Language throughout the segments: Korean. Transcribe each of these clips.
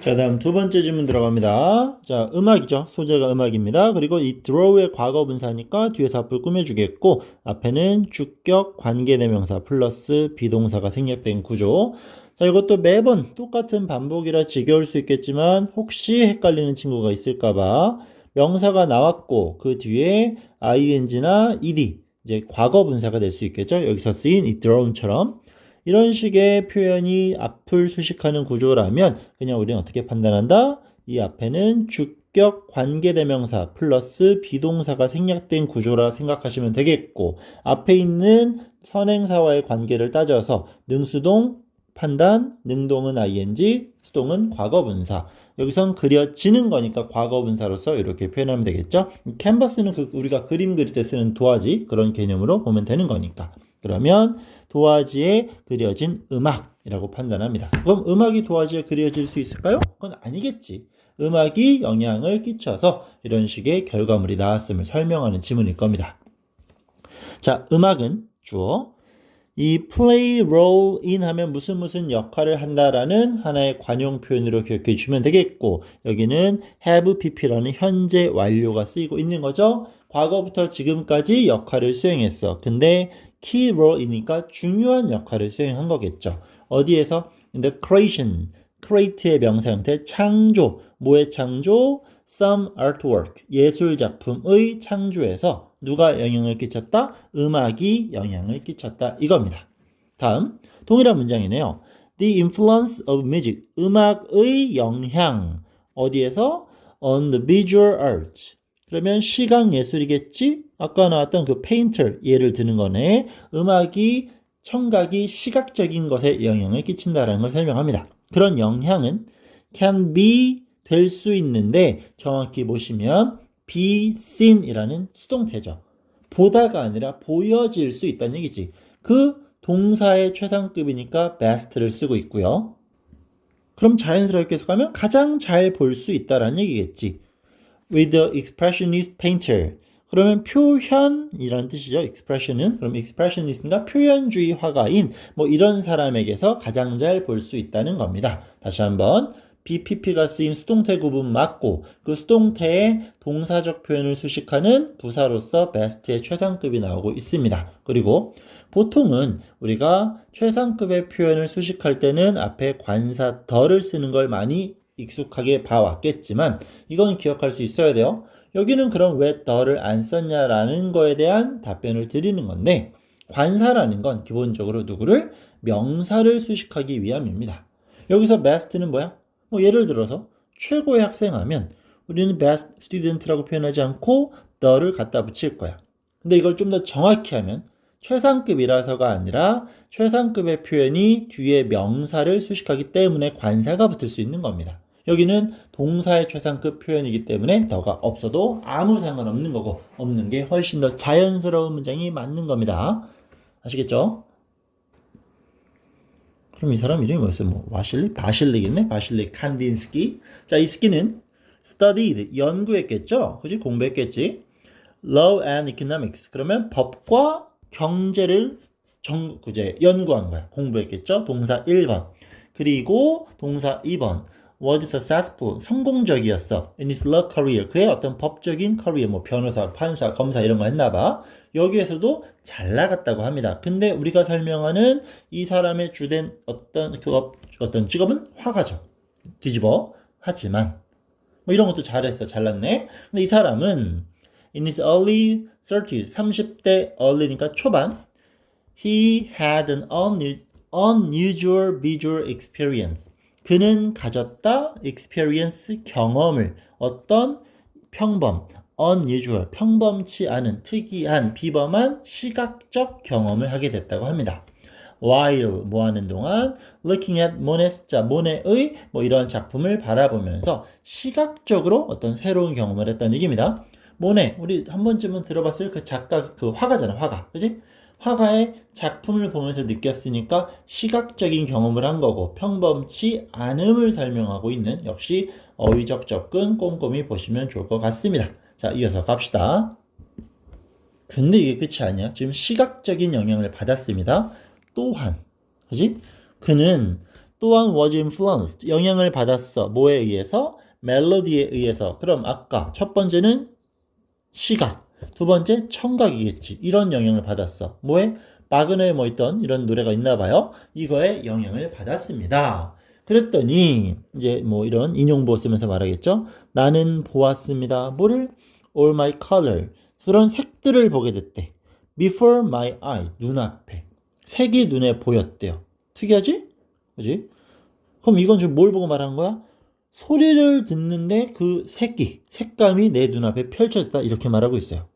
자, 다음 두 번째 질문 들어갑니다. 자, 음악이죠. 소재가 음악입니다. 그리고 이 draw의 과거 분사니까 뒤에서 앞을 꾸며주겠고, 앞에는 주격 관계대명사 플러스 비동사가 생략된 구조. 자, 이것도 매번 똑같은 반복이라 지겨울 수 있겠지만, 혹시 헷갈리는 친구가 있을까봐 명사가 나왔고, 그 뒤에 ing나 ed, 이제 과거 분사가 될 수 있겠죠. 여기서 쓰인 이 draw처럼. 이런 식의 표현이 앞을 수식하는 구조라면 그냥 우리는 어떻게 판단한다? 이 앞에는 주격 관계대명사 플러스 비동사가 생략된 구조라 생각하시면 되겠고, 앞에 있는 선행사와의 관계를 따져서 능수동 판단, 능동은 ing, 수동은 과거분사. 여기선 그려지는 거니까 과거분사로서 이렇게 표현하면 되겠죠. 캔버스는 우리가 그림 그릴 때 쓰는 도화지, 그런 개념으로 보면 되는 거니까. 그러면 도화지에 그려진 음악이라고 판단합니다. 그럼 음악이 도화지에 그려질 수 있을까요? 그건 아니겠지. 음악이 영향을 끼쳐서 이런 식의 결과물이 나왔음을 설명하는 지문일 겁니다. 자, 음악은 주어. 이 play role in 하면 무슨 역할을 한다라는 하나의 관용 표현으로 기억해 주시면 되겠고, 여기는 have pp라는 현재 완료가 쓰이고 있는 거죠. 과거부터 지금까지 역할을 수행했어. 근데 key role이니까 중요한 역할을 수행한 거겠죠. 어디에서? In the creation. create의 명사 형태 창조. 뭐의 창조? some artwork. 예술 작품의 창조에서 누가 영향을 끼쳤다? 음악이 영향을 끼쳤다. 이겁니다. 다음 동일한 문장이네요. The influence of music. 음악의 영향. 어디에서? On the visual arts. 그러면 시각 예술이겠지? 아까 나왔던 그 painter 예를 드는 거네. 음악이 청각이 시각적인 것에 영향을 끼친다라는 걸 설명합니다. 그런 영향은 can be 될 수 있는데 정확히 보시면 be seen이라는 수동태죠. 보다가 아니라 보여질 수 있다는 얘기지. 그 동사의 최상급이니까 best를 쓰고 있고요. 그럼 자연스럽게 해석하면 가장 잘 볼 수 있다라는 얘기겠지. With the expressionist painter. 그러면 표현이라는 뜻이죠. expression은. 그럼 expressionist가 표현주의 화가인 뭐 이런 사람에게서 가장 잘 볼 수 있다는 겁니다. 다시 한번 BPP가 쓰인 수동태 구분 맞고 그 수동태의 동사적 표현을 수식하는 부사로서 best의 최상급이 나오고 있습니다. 그리고 보통은 우리가 최상급의 표현을 수식할 때는 앞에 관사 더를 쓰는 걸 많이 익숙하게 봐왔겠지만 이건 기억할 수 있어야 돼요. 여기는 그럼 왜 더를 안 썼냐라는 거에 대한 답변을 드리는 건데 관사라는 건 기본적으로 누구를? 명사를 수식하기 위함입니다. 여기서 best는 뭐야? 뭐 예를 들어서 최고의 학생하면 우리는 best student라고 표현하지 않고 the를 갖다 붙일 거야. 근데 이걸 좀 더 정확히 하면 최상급이라서가 아니라 최상급의 표현이 뒤에 명사를 수식하기 때문에 관사가 붙을 수 있는 겁니다. 여기는 동사의 최상급 표현이기 때문에 더가 없어도 아무 상관없는 거고 없는 게 훨씬 더 자연스러운 문장이 맞는 겁니다. 아시겠죠? 그럼 이 사람 이름이 뭐였어요? 뭐 와실리? 바실릭이네? 바실릭 칸딘스키. 자, 이 스키는 studied, 연구했겠죠? 그지? 공부했겠지? Law and Economics. 그러면 법과 경제를 그제 연구한 거야. 공부했겠죠? 동사 1번. 그리고 동사 2번. Was successful. 성공적이었어. In his law career. 그의 어떤 법적인 커리어, 뭐 변호사, 판사, 검사 이런 거 했나 봐. 여기에서도 잘 나갔다고 합니다. 근데 우리가 설명하는 이 사람의 주된 어떤 직업은 화가죠. 뒤집어. 하지만 뭐 이런 것도 잘했어. 잘났네. 근데 이 사람은 in his early 30s, 30대 early니까 초반, he had an unusual visual experience. 그는 가졌다 experience 경험을 어떤 unusual 평범치 않은 특이한 비범한 시각적 경험을 하게 됐다고 합니다. while 뭐 하는 동안 looking at Monet's 자 모네의 뭐 이런 작품을 바라보면서 시각적으로 어떤 새로운 경험을 했다는 얘기입니다. 모네 우리 한 번쯤은 들어봤을 그 작가 그 화가잖아 화가 그지? 화가의 작품을 보면서 느꼈으니까 시각적인 경험을 한 거고 평범치 않음을 설명하고 있는 역시 어휘적 접근 꼼꼼히 보시면 좋을 것 같습니다. 자 이어서 갑시다. 근데 이게 끝이 아니야. 지금 시각적인 영향을 받았습니다. 또한 그지? 그는 또한 was influenced, 영향을 받았어. 뭐에 의해서? 멜로디에 의해서. 그럼 아까 첫 번째는 시각, 두 번째 청각이겠지. 이런 영향을 받았어. 뭐에? 바그너에 뭐 있던 이런 노래가 있나 봐요. 이거에 영향을 받았습니다. 그랬더니 이제 뭐 이런 인용보 쓰면서 말하겠죠. 나는 보았습니다. 뭐를? All my color. 그런 색들을 보게 됐대. Before my eyes. 눈앞에. 색이 눈에 보였대요. 특이하지? 그지? 그럼 이건 지금 뭘 보고 말하는 거야? 소리를 듣는데 그 색감이 내 눈앞에 펼쳐졌다. 이렇게 말하고 있어요.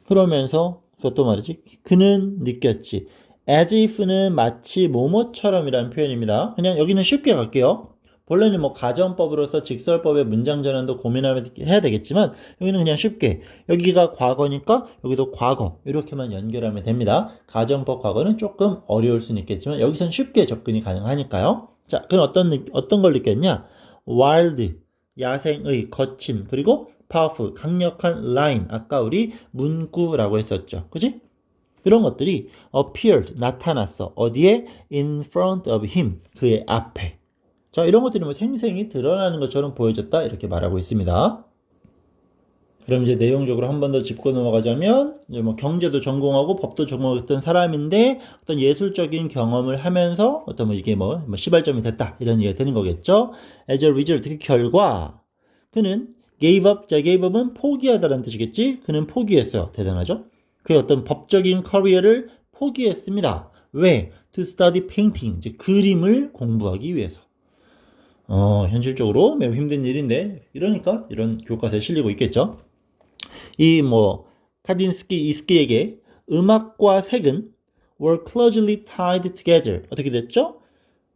그러면서 그것도 말이지. 그는 느꼈지. as if는 마치 뭐뭐처럼이라는 표현입니다. 그냥 여기는 쉽게 갈게요. 본래는 뭐 가정법으로서 직설법의 문장 전환도 고민해야 되겠지만 여기는 그냥 쉽게 여기가 과거니까 여기도 과거 이렇게만 연결하면 됩니다. 가정법 과거는 조금 어려울 수는 있겠지만 여기선 쉽게 접근이 가능하니까요. 자, 그럼 어떤 걸 느꼈냐? wild, 야생의, 거친, 그리고 powerful, 강력한 line, 아까 우리 문구라고 했었죠. 그지? 이런 것들이 appeared, 나타났어. 어디에? in front of him, 그의 앞에. 자, 이런 것들이 뭐 생생히 드러나는 것처럼 보여졌다. 이렇게 말하고 있습니다. 그럼 이제 내용적으로 한 번 더 짚고 넘어가자면, 이제 뭐 경제도 전공하고 법도 전공했던 사람인데, 어떤 예술적인 경험을 하면서, 어떤 뭐 이게 뭐 시발점이 됐다. 이런 얘기가 되는 거겠죠. as a result, 그 결과, 그는 gave up, 자, gave up은 포기하다라는 뜻이겠지? 그는 포기했어요. 대단하죠? 그의 어떤 법적인 커리어를 포기했습니다. 왜? To study painting, 이제 그림을 공부하기 위해서. 현실적으로 매우 힘든 일인데, 이러니까 이런 교과서에 실리고 있겠죠. 이 뭐, 카딘스키, 이스키에게 음악과 색은 were closely tied together. 어떻게 됐죠?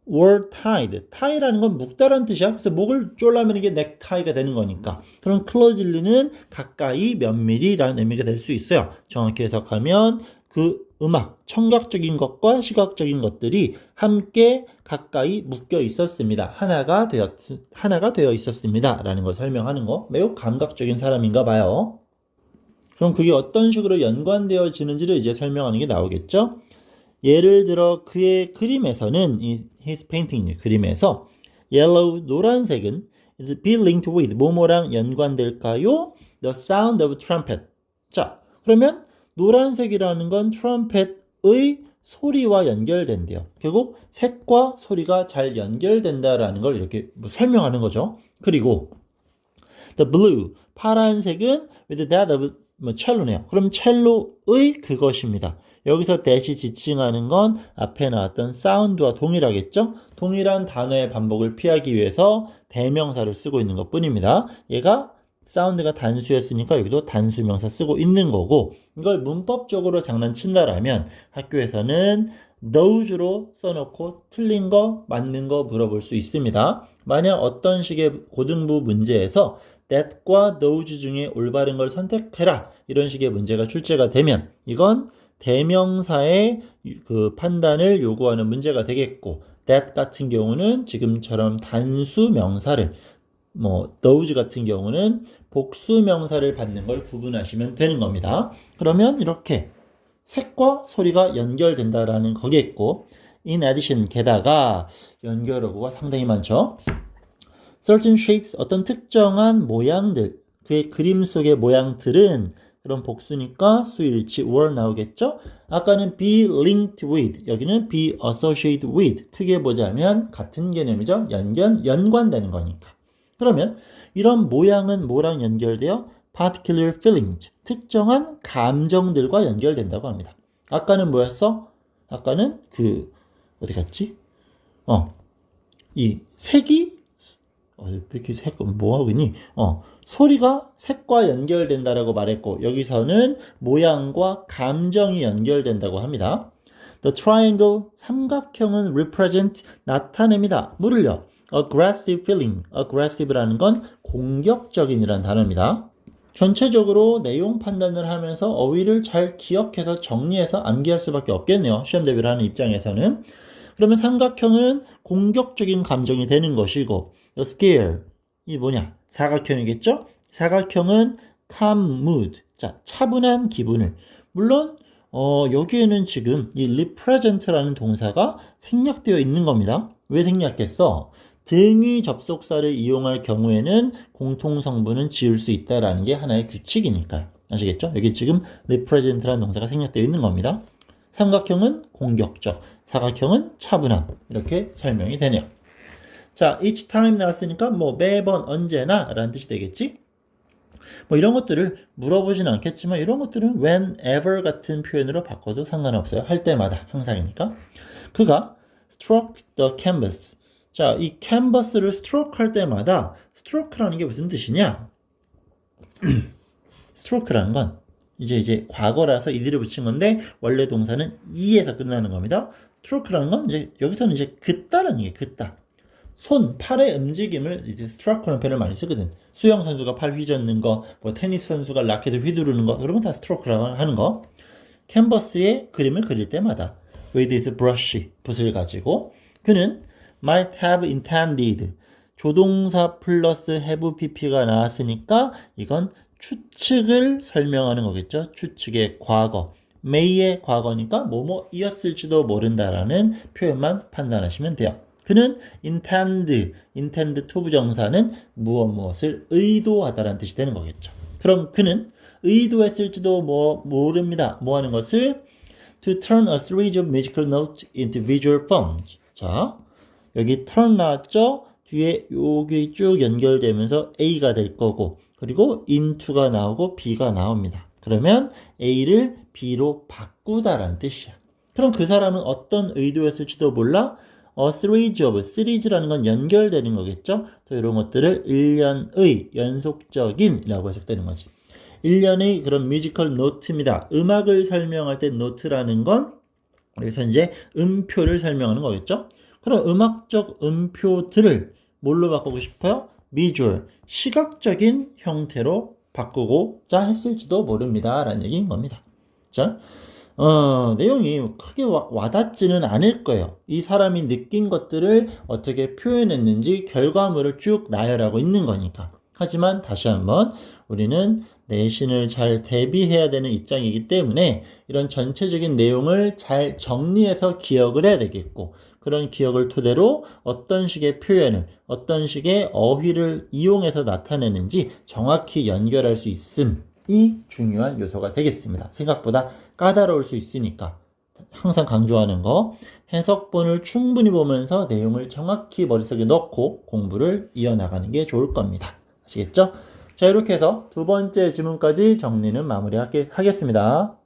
were tied. tie라는 건 묶다라는 뜻이야. 그래서 목을 졸라면 이게 넥타이가 되는 거니까. 그럼 closely는 가까이, 면밀히라는 의미가 될 수 있어요. 정확히 해석하면 그 음악, 청각적인 것과 시각적인 것들이 함께 가까이 묶여 있었습니다. 하나가 되어 있었습니다. 라는 걸 설명하는 거. 매우 감각적인 사람인가 봐요. 그럼 그게 어떤 식으로 연관되어지는지를 이제 설명하는 게 나오겠죠? 예를 들어 그의 그림에서는 이 his painting 그림에서 yellow 노란색은 is be linked with 뭐뭐랑 연관될까요? The sound of trumpet. 자, 그러면 노란색이라는 건 트럼펫의 소리와 연결된대요. 결국 색과 소리가 잘 연결된다라는 걸 이렇게 뭐 설명하는 거죠. 그리고 the blue 파란색은 with that of 뭐 첼로네요. 그럼 첼로의 그것입니다. 여기서 대시 지칭하는 건 앞에 나왔던 사운드와 동일하겠죠? 동일한 단어의 반복을 피하기 위해서 대명사를 쓰고 있는 것 뿐입니다. 얘가 사운드가 단수였으니까 여기도 단수명사 쓰고 있는 거고 이걸 문법적으로 장난친다라면 학교에서는 those로 써놓고 틀린 거 맞는 거 물어볼 수 있습니다. 만약 어떤 식의 고등부 문제에서 that과 those 중에 올바른 걸 선택해라 이런 식의 문제가 출제가 되면 이건 대명사의 그 판단을 요구하는 문제가 되겠고 that 같은 경우는 지금처럼 단수 명사를 뭐 those 같은 경우는 복수 명사를 받는 걸 구분하시면 되는 겁니다. 그러면 이렇게 색과 소리가 연결된다라는 거겠고 in addition 게다가 연결어구가 상당히 많죠. certain shapes 어떤 특정한 모양들 그의 그림 속의 모양들은 그럼 복수니까 수일치 were 나오겠죠? 아까는 be linked with 여기는 be associated with 크게 보자면 같은 개념이죠. 연관되는 거니까. 그러면 이런 모양은 뭐랑 연결돼요? particular feelings 특정한 감정들과 연결된다고 합니다. 아까는 뭐였어? 아까는 그 어디 갔지? 이 색이 이렇게 뭐하고 있니? 소리가 색과 연결된다라고 말했고 여기서는 모양과 감정이 연결된다고 합니다. The triangle 삼각형은 represent 나타냅니다. 뭐를요? aggressive feeling. aggressive라는 건 공격적인이라는 단어입니다. 전체적으로 내용 판단을 하면서 어휘를 잘 기억해서 정리해서 암기할 수밖에 없겠네요. 시험 대비를 하는 입장에서는. 그러면 삼각형은 공격적인 감정이 되는 것이고 the scale 이 뭐냐? 사각형이겠죠? 사각형은 calm mood 자 차분한 기분을 물론 여기에는 지금 이 represent라는 동사가 생략되어 있는 겁니다. 왜 생략했어? 등위 접속사를 이용할 경우에는 공통성분은 지울 수 있다라는 게 하나의 규칙이니까요. 아시겠죠? 여기 지금 represent라는 동사가 생략되어 있는 겁니다. 삼각형은 공격적, 사각형은 차분함. 이렇게 설명이 되네요. 자, each time 나왔으니까 뭐 매번 언제나 라는 뜻이 되겠지? 뭐 이런 것들을 물어보진 않겠지만 이런 것들은 whenever 같은 표현으로 바꿔도 상관없어요. 할 때마다 항상이니까. 그가 struck the canvas. 자, 이 canvas를 stroke 할 때마다 stroke라는 게 무슨 뜻이냐? stroke라는 건 이제 과거라서 이들을 붙인 건데 원래 동사는 e에서 끝나는 겁니다. stroke라는 건 이제 여기서는 이제 긋다라는 게 긋다. 손, 팔의 움직임을 이제 스트로크라는 표현을 많이 쓰거든. 수영 선수가 팔 휘젓는 거, 뭐 테니스 선수가 라켓을 휘두르는 거, 그런 건 다 스트로크라고 하는 거. 캔버스에 그림을 그릴 때마다 with his brush, 붓을 가지고 그는 might have intended 조동사 플러스 have pp가 나왔으니까 이건 추측을 설명하는 거겠죠. 추측의 과거. may의 과거니까 뭐뭐이었을지도 모른다라는 표현만 판단하시면 돼요. 그는 intend to 부정사는 무엇을 의도하다라는 뜻이 되는 거겠죠. 그럼 그는 의도했을지도 모릅니다. 뭐 하는 것을 to turn a series of musical notes into visual forms. 자, 여기 turn 나왔죠? 뒤에 여기 쭉 연결되면서 A가 될 거고 그리고 into가 나오고 B가 나옵니다. 그러면 A를 B로 바꾸다라는 뜻이야. 그럼 그 사람은 어떤 의도였을지도 몰라? series of, 시리즈라는 건 연결되는 거겠죠? 이런 것들을 일련의 연속적인 이라고 해석되는 거지. 일련의 그런 뮤지컬 노트입니다. 음악을 설명할 때 노트라는 건 여기서 이제 음표를 설명하는 거겠죠? 그럼 음악적 음표들을 뭘로 바꾸고 싶어요? visual, 시각적인 형태로 바꾸고자 했을지도 모릅니다. 라는 얘기인 겁니다. 자, 내용이 크게 와닿지는 않을 거예요. 이 사람이 느낀 것들을 어떻게 표현했는지 결과물을 쭉 나열하고 있는 거니까. 하지만 다시 한번 우리는 내신을 잘 대비해야 되는 입장이기 때문에 이런 전체적인 내용을 잘 정리해서 기억을 해야 되겠고 그런 기억을 토대로 어떤 식의 표현을 어떤 식의 어휘를 이용해서 나타내는지 정확히 연결할 수 있음이 중요한 요소가 되겠습니다. 생각보다 까다로울 수 있으니까 항상 강조하는 거 해석본을 충분히 보면서 내용을 정확히 머릿속에 넣고 공부를 이어나가는 게 좋을 겁니다. 아시겠죠? 자, 이렇게 해서 두 번째 지문까지 정리는 마무리하겠습니다.